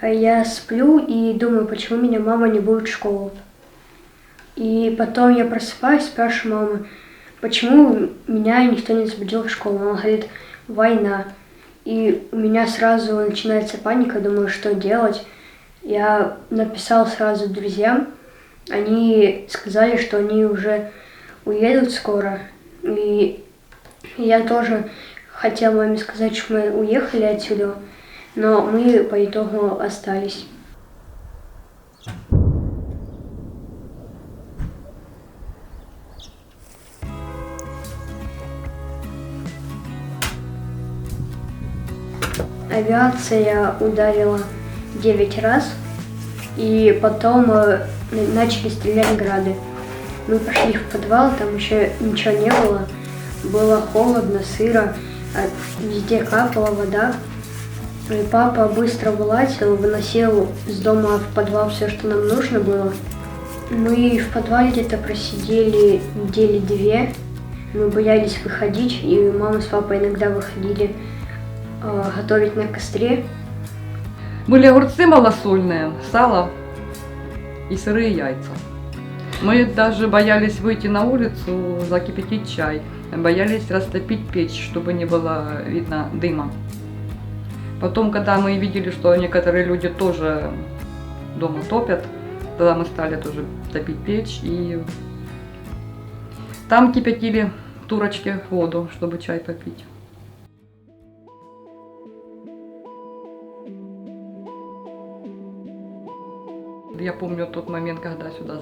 Я сплю и думаю, почему меня мама не будет в школу. И потом я просыпаюсь, спрашиваю маму, почему меня никто не забудил в школу. Она говорит, война. И у меня сразу начинается паника, думаю, что делать. Я написал сразу друзьям, они сказали, что они уже уедут скоро. И я тоже хотела маме сказать, что мы уехали отсюда, но мы по итогу остались. Авиация ударила 9 раз, и потом начали стрелять грады. Мы пошли в подвал, там еще ничего не было. Было холодно, сыро, везде капала вода. И папа быстро вылазил, выносил из дома в подвал все, что нам нужно было. Мы в подвале где-то просидели недели 2. Мы боялись выходить, и мама с папой иногда выходили готовить на костре. Были огурцы малосольные, сало и сырые яйца. Мы даже боялись выйти на улицу, закипятить чай. Боялись растопить печь, чтобы не было видно дыма. Потом, когда мы видели, что некоторые люди тоже дома топят, тогда мы стали тоже топить печь. И там кипятили в турочке воду, чтобы чай попить. Я помню тот момент, когда сюда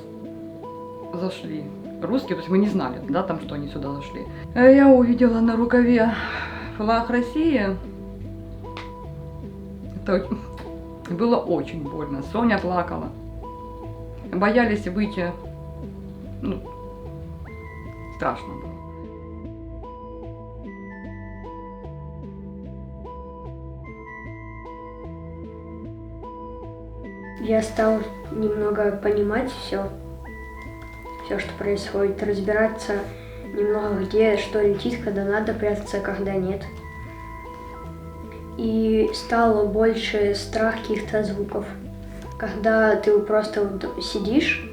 зашли русские, то есть мы не знали, да, там, что они сюда зашли. Я увидела на рукаве флаг России. Это было очень больно. Соня плакала. Боялись выйти. Ну, страшно было. Я стал немного понимать все, что происходит, разбираться немного, где что летит, когда надо прятаться, когда нет. И стало больше страх каких-то звуков, когда ты просто вот сидишь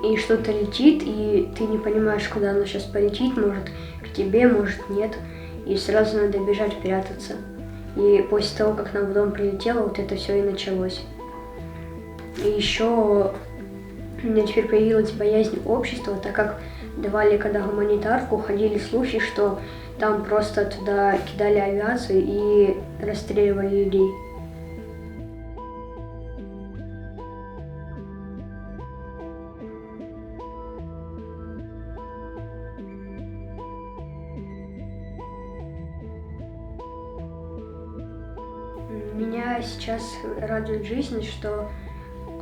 и что-то летит, и ты не понимаешь, куда оно сейчас полетит, может к тебе, может нет, и сразу надо бежать прятаться. И после того, как нам в дом прилетело, вот это все и началось. И еще у меня теперь появилась боязнь общества, так как давали, когда гуманитарку, ходили слухи, что там просто туда кидали авиацию и расстреливали людей. Меня сейчас радует жизнь, что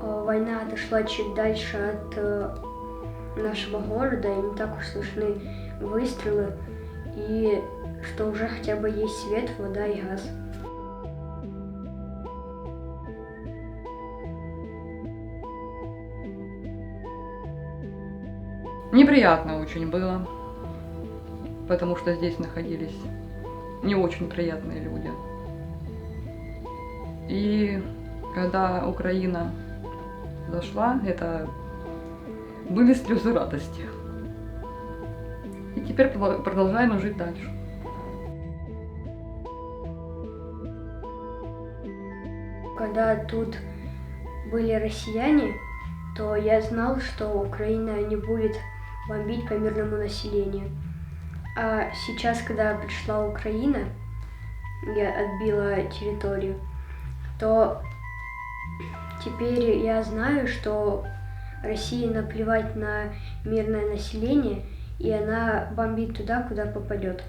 война отошла чуть дальше от нашего города, и не так уж слышны выстрелы, и что уже хотя бы есть свет, вода и газ. Неприятно очень было, потому что здесь находились не очень приятные люди. И когда Украина зашла, это были слезы радости. И теперь продолжаем жить дальше. Когда тут были россияне, то я знал, что Украина не будет бомбить по мирному населению. А сейчас, когда пришла Украина, я отбила территорию, то теперь я знаю, что России наплевать на мирное население, и она бомбит туда, куда попадет.